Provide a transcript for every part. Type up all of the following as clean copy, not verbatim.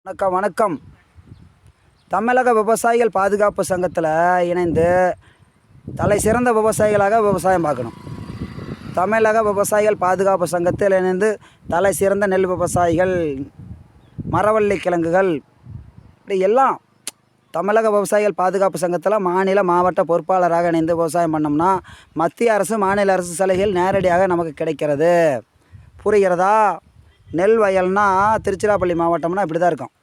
வணக்கம் வணக்கம். தமிழக விவசாயிகள் பாதுகாப்பு சங்கத்தில் இணைந்து தலை சிறந்த விவசாயிகளாக விவசாயம் பார்க்கணும். தமிழக விவசாயிகள் பாதுகாப்பு சங்கத்தில் இணைந்து தலை சிறந்த நெல் விவசாயிகள், மரவள்ளி கிழங்குகள், இப்படி எல்லாம் தமிழக விவசாயிகள் பாதுகாப்பு சங்கத்தில் மாநில மாவட்ட பொறுப்பாளராக இணைந்து விவசாயம் பண்ணோம்னா மத்திய அரசு மாநில அரசு சலுகைகள் நேரடியாக நமக்கு கிடைக்கிறது. புரிகிறதா? நெல் வயல்னால் திருச்சிராப்பள்ளி மாவட்டம்னா இப்படி தான் இருக்கும்.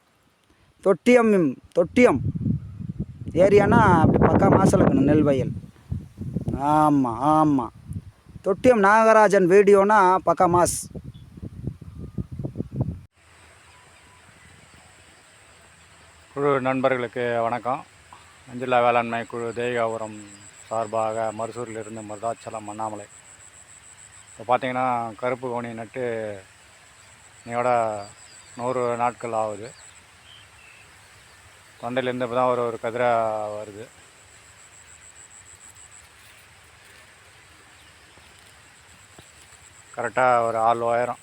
தொட்டியம் ஏரியானா அப்படி பக்கா மாசம் இருக்கணும் நெல் வயல். ஆமாம். தொட்டியம் நாகராஜன் வீடியோனா பக்கா மாஸ். குழு நண்பர்களுக்கு வணக்கம். மஞ்சுளா வேளாண்மை குழு தேவிகாபுரம் சார்பாக மருசூரிலிருந்து மருதாச்சலம் அண்ணாமலை. இப்போ பார்த்திங்கன்னா கருப்பு கவுனி நட்டு இன்னையோட 100 நாட்கள் ஆகுது. தொண்டையிலேருந்து இப்போ தான் ஒரு கதிராக வருது. கரெக்டாக ஒரு 6 உயரம்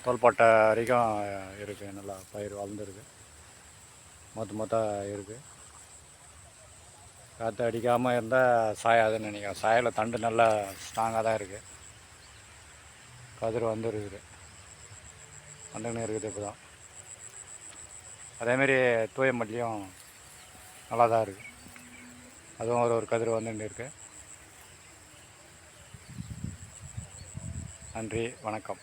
தோள்பட்டை வரைக்கும் இருக்குது. நல்லா பயிர் வளர்ந்துருக்கு, மொத்தமாக இருக்குது. காற்று அடிக்காமல் இருந்தால் சாயாதுன்னு நினைக்கிறேன். சாயல தண்டு நல்லா ஸ்ட்ராங்காக தான் இருக்குது. கதிர் வந்துன்னு இருக்குது. இப்போ தான் அதேமாரி தூய மல்லியும் நல்லா தான் இருக்குது. அதுவும் ஒரு கதிர் வந்துன்னு இருக்குது. நன்றி, வணக்கம்.